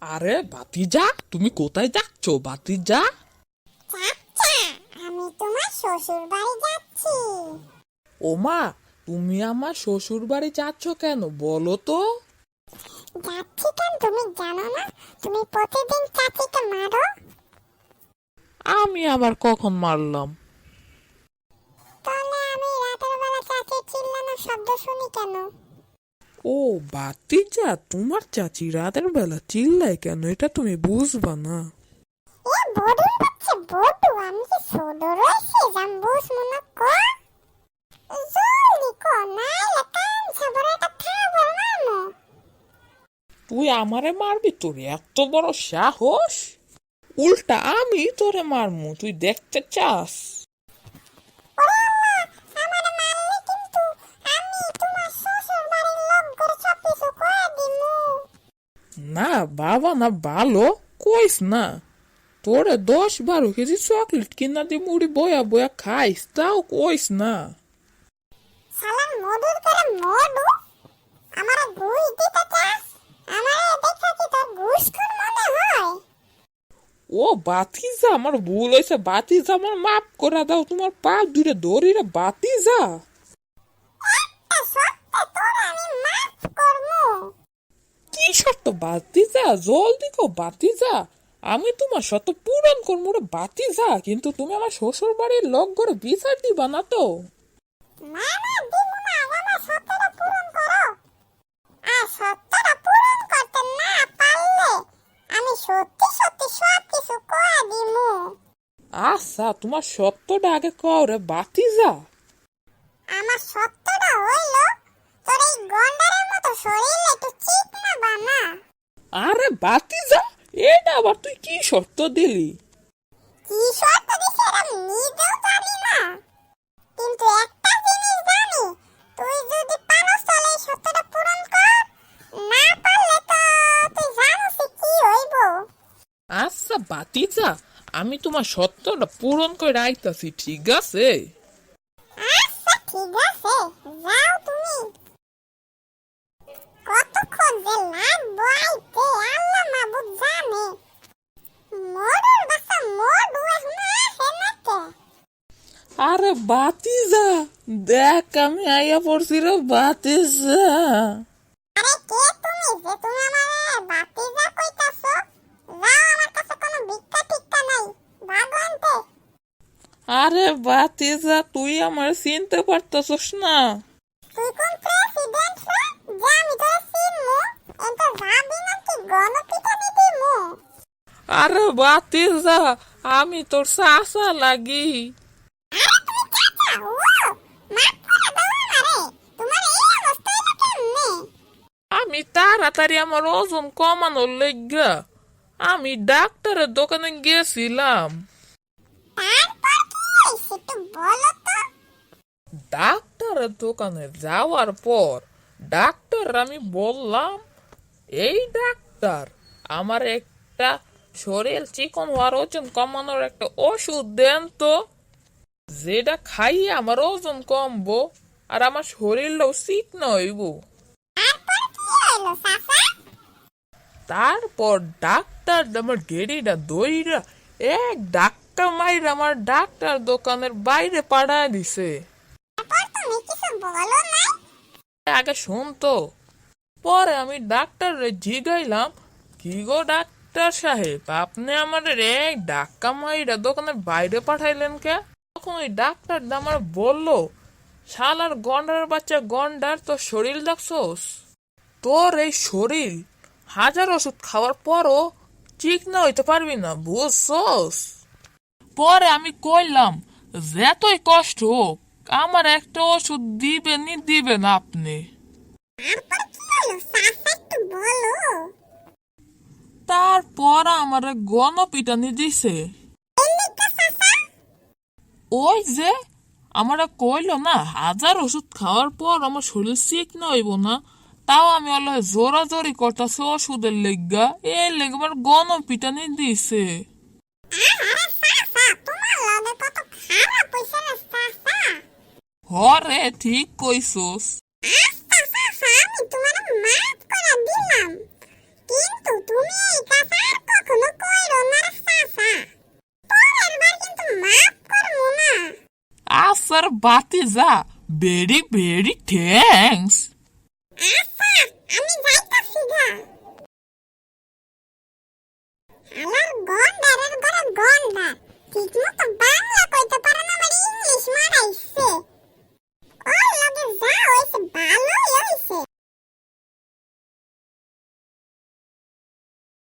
আরে ভাতিজা, তুমি কোথায় যাচ্ছ ভাতিজা? চাচা, আমি তোমার শ্বশুর বাড়ি যাচ্ছি। ওমা, তুমি আমার শ্বশুর বাড়ি যাচ্ছ কেন বলো তো? যাচ্ছি কেন তুমি জানো না? তুমি প্রতিদিন চাচিকে মারো। আমি আবার কখন মারলাম? তাহলে আমি রাতের বেলা চাচির চিল্লানোর শব্দ শুনি কেন? ও ভাতিজা, তোমার চাচি রাতের বেলা চিল্লায় কেন এটা তুমি বুঝবা না। এ বড়ুর বাচ্চা বড়ু, আমি কি ছোট রয়েছি জাম বুঝবো না ক? জলদি ক, নাইলে কান ছাবড়াটা থাবর মারমু। তুই আমারে মারবি? তোর এত বড় সাহস! উল্টা আমি তোরে মারমু, তুই দেখতে চাস? ওরে আল্লাহ, আমারে মারলে কিন্তু আমি তোমার শ্বশুর বাড়ির লোক করে সব কিছু কয়ে দিমু। না বাবা না, ভালো কইস না। তোরে 10-12 কেজি চকলেট কিনা দিয়ে মুড়ি বয়া বয়া খাইস, তাও কইস না। শালার মধুর করে মধু আমারে ঘুষ দিতে চাস? আমারে দেখে কি তোর ঘুষখোর মনে হয়? ও বাতিজা, আমার ভুল হয়েছে বাতিজা, আমার মাফ করে দাও, তোমার পা দূরে ধরি রে বাতিজা। একটা সত্যি তোর আমি মাফ করমু। কি শর্ত বাতিজা? জলদি কো বাতিজা, আমি তোমার শর্ত পূরণ করবো রে বাতিজা, কিন্তু তুমি আমার শ্বশুর বাড়ির লোক করে বিচার দিবা না তো? না না, দিমু না, আমার সত্যটা পূরণ করো। আর সত্যটা পূরণ করতে না পারলে আমি সত্যি সত্যি সব কিছু কয়ে দিমু। আচ্ছা, তোমার সত্যটা আগে কও রে বাতিজা। আমার সত্যটা হইল, তোর এই গন্ডারের মতো শরীর একটু চিকনা বানা। আরে বাতিজা, এটা আবার তুই কি শর্ত দিলি? কি শর্ত দিছে এটা আমি নিজেও জানি না, কিন্তু একটা জিনিস জানি, তুই যদি পারস তাহলে এই সত্যটা পূরণ কর, না পারলে তো তুই জানিস কি হইব। আচ্ছা বাতিজা, আমি তোমার সত্যটা পূরণ করে আইতাছি, ঠিক আছে? আচ্ছা ঠিক আছে, যাও তুমি। কতক্ষণ যে লাগবো আইতে আল্লাহ মাবুদ জানে। মরুর বাচ্চা মরু এখন আসে না কে? আরে বাতিজা, দেখ আমি আইয়া পড়ছি রে বাতিজা। আরে কে তুমি যে তুমি আমারে বাতিজা কইতাছো? যাও, আমার কাছে কোনো ভিক্ষা টিক্কা নাই, ভাগো আনতে। আরে বাতিজা, তুই আমার চিনতে পারতাছস না? তুই কোন প্রেসিডেন্ট রে যে আমি তোরে চিনমু? এনতে যাবি নাকি গণপিটানি দিমু? আরে বাতিজা, আমি তোর চাচা লাগি। আরে তুমি চাচা ও, মাফ করে দাও আমারে, তোমার এই অবস্থা হইলো কেমনে? আমি তাড়াতাড়ি আমার ওজন কমানোর লেগা আমি ডাক্তারের দোকানে গেছিলাম। তারপর কি হইছে একটু বলো তো। ডাক্তারের দোকানে যাওয়ার পর ডাক্তার আমি বললাম, এই ডাক্তার, আমার একটা শরীর চিকন হওয়ার ওজন কমানোর একটা ওষুধ দেন তো, যেটা খাইয়ে আমার ওজন কমবো আর আমার শরীরটাও চিকন হইব। তারপর কি হইলো চাচা? তারপর ডাক্তার আমার গেড়িটা দইরা এক ধাক্কা মাইরা আমার ডাক্তার দোকানের বাইরে পাঠায় দিছে। তারপর তুমি কিছু বলো নাই? আগে শুনতো, পরে আমি ডাক্তারে জিগাইলাম, কি গো ডাক্তার সাহেব, আপনি আমার এক ধাক্কা মাইরা দোকানের বাইরে পাঠাইলেন কে? তখন ওই ডাক্তার আমার বললো, শালার গন্ডার বাচ্চা গন্ডার, তোর শরীর দেখছোস? তোর এই শরীর হাজার ওষুধ খাওয়ার পরও চিকনা হইতে পারবি না, বুঝছোস? পরে আমি কইলাম, যতই কষ্ট হোক আমার একটা ওষুধ দিবেনই দিবেন আপনি। তারপর কি হইলো চাচা একটু বলো। তারপর আমার গণপিটানি দিছে। এই লিগা চাচা? ওই যে আমার কইলো না, হাজার ওষুধ খাওয়ার পর আমার শরীর চিকনা হইব না, তাও আমি আল্লাহ জোরাজোরি করতেছি ওষুধের লেগা, এই লেগে আমার গণপিটানি দিছে। আরে চাচা, তোমার লগে কত খারাপ হইছে না চাচা। হরে ঠিক কইছোস। আচ্ছা চাচা, আমি তোমারে মাফ করে দিলাম, কিন্তু তুমি এই স্যার বাতিজা, ভেরি ভেরি থ্যাঙ্কস। আচ্ছা, আমি যাইতাছি গা। হালার গন্ডারের ঘরে গন্ডার, ঠিক